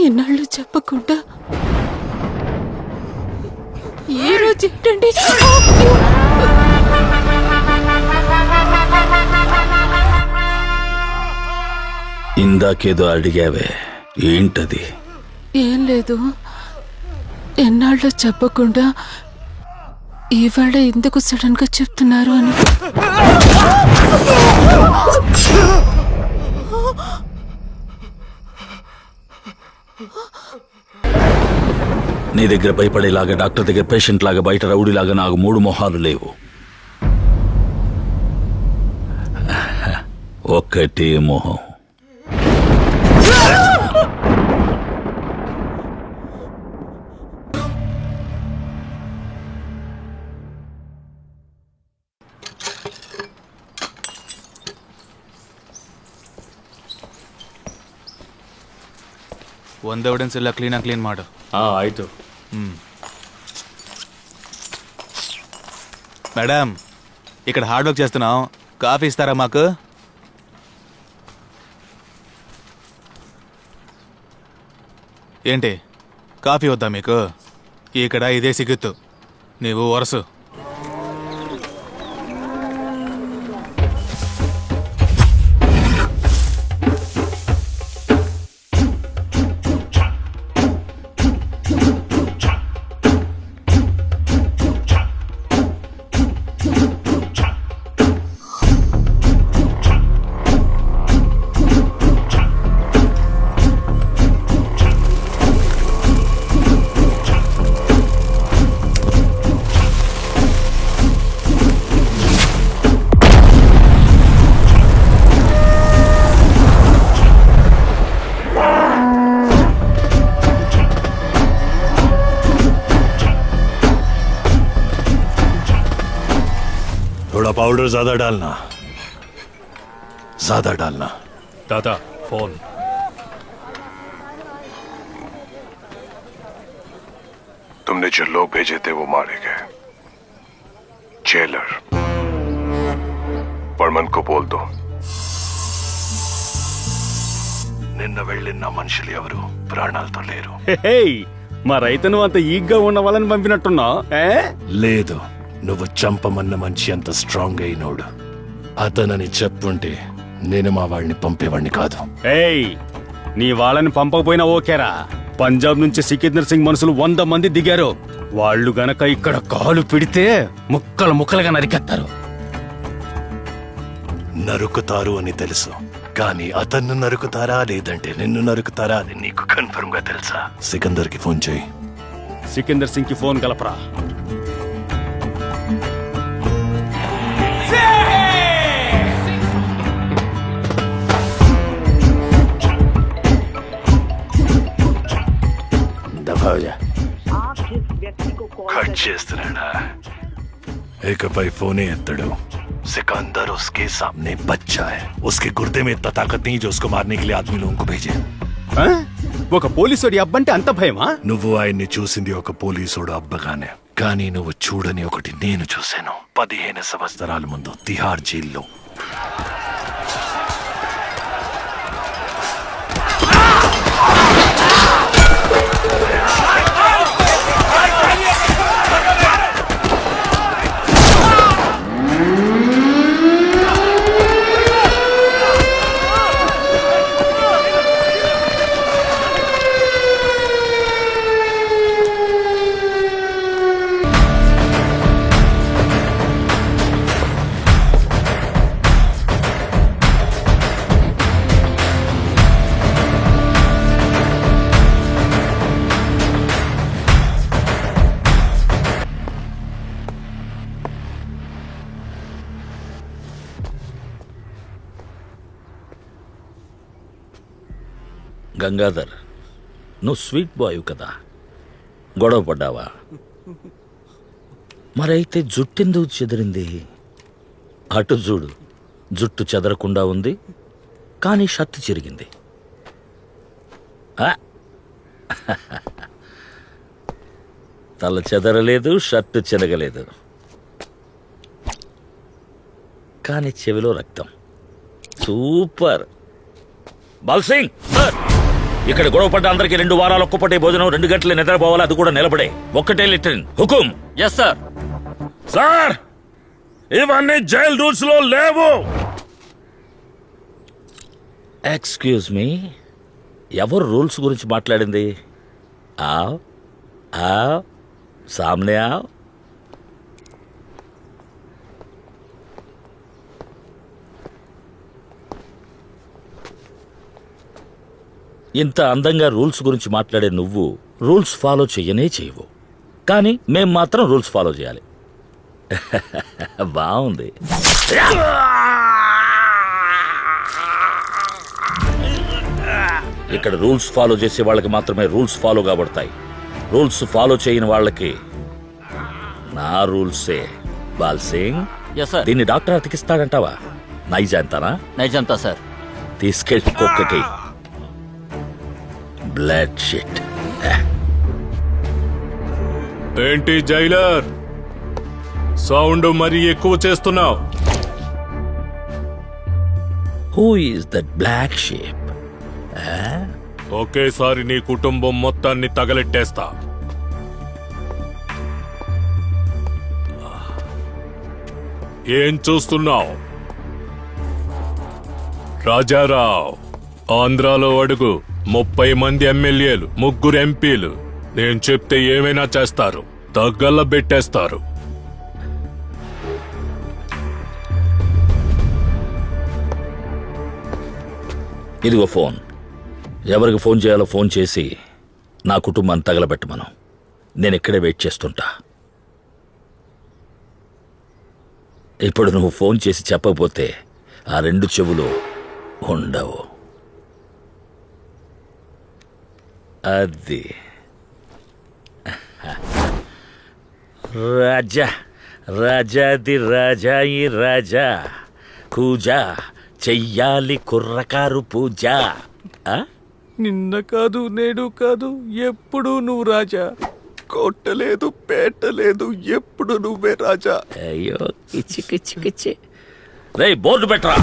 ఎన్నాళ్ళు చెప్పకుండా ఏ రోజు ఏంటండి? ఇందాకేదో అడిగావే, ఏంటది? ఏం లేదు, ఎన్నాళ్ళు చెప్పకుండా ఇవాళ ఎందుకు సడన్ గా చెప్తున్నారు అని. నీ దగ్గర భయపడేలాగా, డాక్టర్ దగ్గర పేషెంట్ లాగా, బయట రౌడీలాగా నాకు 3 మొహాలు లేవు. ఒక్కటే మొహం. ಒಂದು ಎವಿಡೆನ್ಸ್ ಎಲ್ಲ ಕ್ಲೀನಾಗಿ ಕ್ಲೀನ್ ಮಾಡು. ಆಯಿತು. మేడం, ఇక్కడ హార్డ్ వర్క్ చేస్తున్నాం, కాఫీ ఇస్తారా మాకు? ఏంటి, కాఫీ వద్దా మీకు? ఇక్కడ ఇదే సిగుత్తు, నీవు వరసు. थोड़ा पाउडर ज्यादा डालना, ज्यादा डालना। दादा फोन। तुमने जो लोग भेजे थे वो मारे गए। जेलर बर्मन को बोल दो నిన్న వెళ్ళిన మనుషులు ఎవరు ప్రాణాలతో లేరు. మా రైతును అంత ఈగ్గా ఉన్న వాళ్ళని పంపినట్టున్నా? లేదు, నువ్వు చంపమన్న మంచి అంత స్ట్రాంగ్ అయినోడు అతనని చెప్పుంటే నేను మా వాడిని పంపేవాడిని కాదు. నీ వాళ్ళని పంపకపోయినా ఓకేరా. పంజాబ్ నుంచి సికిందర్ సింగ్ మనుషులు 100 మంది దిగారు. వాళ్ళు గనక ఇక్కడ కాలు పెడితే ముక్కలు ముక్కలుగా నరికెత్తారు. నరుకుతారు అని తెలుసు, కానీ అతన్ని నరుకుతారా లేదంటే నిన్ను నరుకుతారా అని నీకు కన్ఫర్మ్ గా తెలుసా? సికందర్ కి ఫోన్ చేయి. సికిందర్ సింగ్ కి ఫోన్ కలపరా. కట్ చేస్తున్నాడా? ఇకపై ఫోనే ఎత్తడు. सिकंदर उसके सामने बच्चा है, उसके गुर्दे में इतना ताकत नहीं जो उसको मारने के लिए आदमी लोगों को भेजे. ఒక పోలీసుడి అబ్బంటే అంత భయమా? నువ్వు ఆయన్ని చూసింది ఒక పోలీసుడు అబ్బగానే, కానీ నువ్వు చూడని ఒకటి నేను చూశాను 15 సంవత్సరాల ముందు తిహార్ జైల్లో. గంగాధర్, నువ్వు స్వీట్ బాయ్ కదా, గొడవ పడ్డావా? మరైతే జుట్టెందుకు చెదిరింది? అటు చూడు, జుట్టు చెదరకుండా ఉంది, కానీ షర్టు చిరిగింది. తల చెదరలేదు, షర్టు చెరగలేదు, కానీ చెవిలో రక్తం. సూపర్. బాల్సింగ్ సార్, ఇక్కడ గొడవ పడ్డ అందరికి 2 వారాలు ఒక్కపటే భోజనం, 2 గంటలు నిద్రపోవాలి, అది కూడా నిలబడే. ఒక్కటే లిటరిన్. హుకుం. Yes sir. సార్, ఇవన్నీ జైల్ రూల్స్ లో లేవు. ఎక్స్క్యూజ్ మీ, ఎవరు రూల్స్ గురించి మాట్లాడింది? ఆవ్ ఆవ్ సామ్నే ఆవ్. ఇంత అందంగా రూల్స్ గురించి మాట్లాడే నువ్వు రూల్స్ ఫాలో చెయ్యనే చేయవు, కానీ మేం మాత్రం రూల్స్ ఫాలో చేయాలి. బాగుంది. ఇక్కడ రూల్స్ ఫాలో చేసే వాళ్ళకి మాత్రమే రూల్స్ ఫాలో కాబడతాయి. రూల్స్ ఫాలో చేయని వాళ్ళకి నా రూల్సే. Bal Singh, yes sir. దీన్ని డాక్టర్ అతికిస్తాడంటావా? నైజాంతానా? నైజంతా సార్. తీసుకెళ్ళి కుక్కకి. Blood shit. ఏంటి జైలర్, సౌండ్ మరీ ఎక్కువ చేస్తున్నావు. Who is that black sheep? ఒకేసారి నీ కుటుంబం మొత్తాన్ని తగలెట్టేస్తా. ఏం చూస్తున్నావు? రాజారావు, ఆంధ్రాలో అడుగు. 30 మంది ఎమ్మెల్యేలు, 3 ఎంపీలు. నేను చెప్తే ఏమైనా చేస్తారు, తగ్గల్లబెట్టేస్తారు. ఇదిగో ఫోన్. ఎవరికి ఫోన్ చేయాలో ఫోన్ చేసి నా కుటుంబాన్ని తగలబెట్టమను. నేను ఇక్కడే వెయిట్ చేస్తుంటా. ఇప్పుడు నువ్వు ఫోన్ చేసి చెప్పకపోతే ఆ 2 చెవులు ఉండవు. అది రాజా, రాజాది రాజా, ఈ రాజా కూజా చెయ్యాలి కుర్రకారు పూజ. ఆ? నిన్న కాదు, నేడు కాదు, ఎప్పుడు నువ్వు రాజా. కొట్టలేదు, పెట్టలేదు, ఎప్పుడు నువ్వే రాజా. అయ్యో కిచ్చి కిచ్చి కిచ్చి. రే బోర్డు పెట్టరా.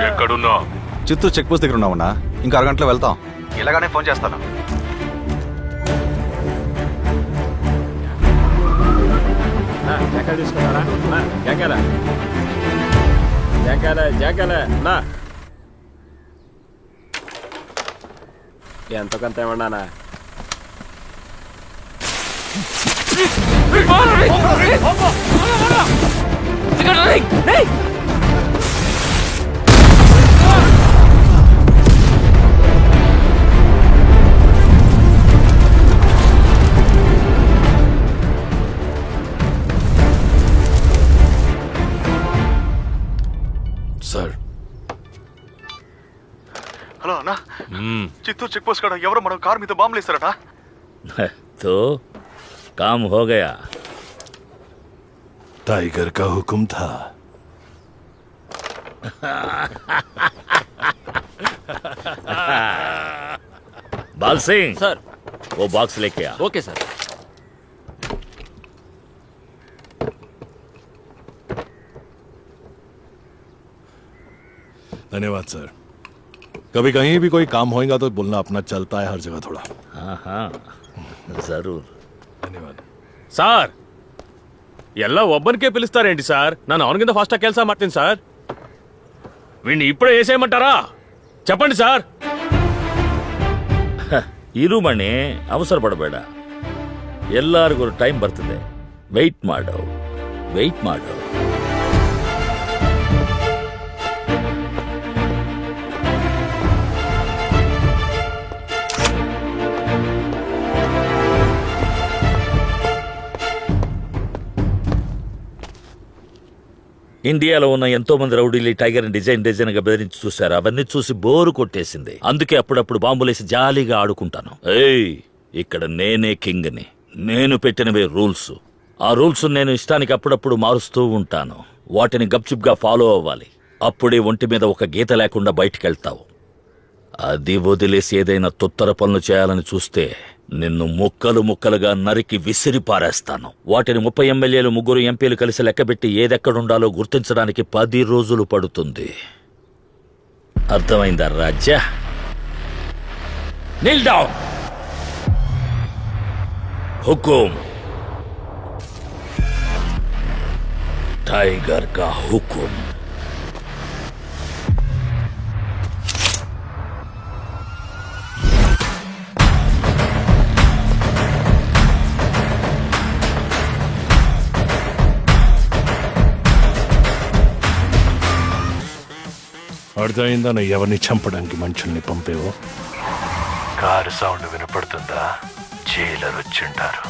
ఎక్కడున్నా? చిత్తూరు చెక్ పోస్ట్ దగ్గర ఉన్నామన్నా. ఇంకా 6 గంటలో వెళ్తాం. ఇలాగానే ఫోన్ చేస్తాను. ఎంతో కొంత ఏమన్నానా? సార్, హలో అన్నా, చిత్తూరు చెక్ పోస్ట్ కాడ ఎవరో మన కార్ మీద బాంబులు వేస్తారట. तो काम हो गया. टाइगर का हुक्म था. बाल सिंह सर. वो बॉक्स लेके आ. Okay sir. धन्यवाद सर. कभी कहीं भी कोई काम होएगा तो बोलना, अपना चलता है हर जगह थोड़ा. हाँ हाँ जरूर. धन्यवाद. సార్, ಎಲ್ಲ ఒబ్బనికే పిలుస్తారేంటి సార్? నన్ను అవును కింద ఫాస్టా కేల్సా మార్ತೀನಿ సార్. వీడిని ఇప్పుడే వేసేయమంటారా? చెప్పండి సార్. ಇರು ಮಣಿ, ಅವಸರ ಪಡಬೇಡ. ಎಲ್ಲರಿಗೂ ಟೈಮ್ ಬರ್ತದೆ. ವೆಯ್ಟ್ ಮಾಡು, ವೆಯ್ಟ್ ಮಾಡು. ఇండియాలో ఉన్న ఎంతో మంది రౌడీలు టైగర్ని డిజైన్ గా బెదిరించి చూశారు. అవన్నీ చూసి బోరు కొట్టేసింది. అందుకే అప్పుడప్పుడు బాంబులేసి జాలీగా ఆడుకుంటాను. ఏయ్, ఇక్కడ నేనే కింగ్ని. నేను పెట్టినవే రూల్స్. ఆ రూల్స్ నేను ఇష్టానికి అప్పుడప్పుడు మారుస్తూ ఉంటాను. వాటిని గప్చుప్గా ఫాలో అవ్వాలి. అప్పుడే ఒంటి మీద ఒక గీత లేకుండా బయటికెళ్తావు. అది వదిలేసి ఏదైనా తొత్తర పనులు చేయాలని చూస్తే నిన్ను ముక్కలు ముక్కలుగా నరికి విసిరి పారేస్తాను. వాటిని 30 ఎమ్మెల్యేలు 3 ఎంపీలు కలిసి లెక్కబెట్టి ఏదెక్కడుండాలో గుర్తించడానికి 10 రోజులు పడుతుంది. అర్థమైందా రాజా? Kneel down. हुकुम टाइगर का हुकुम. అర్థమైందా నువ్వు ఎవరిని చంపడానికి మనుషుల్ని పంపేవో? కారు సౌండ్ వినపడుతుందా? జైలర్ వచ్చింటారు.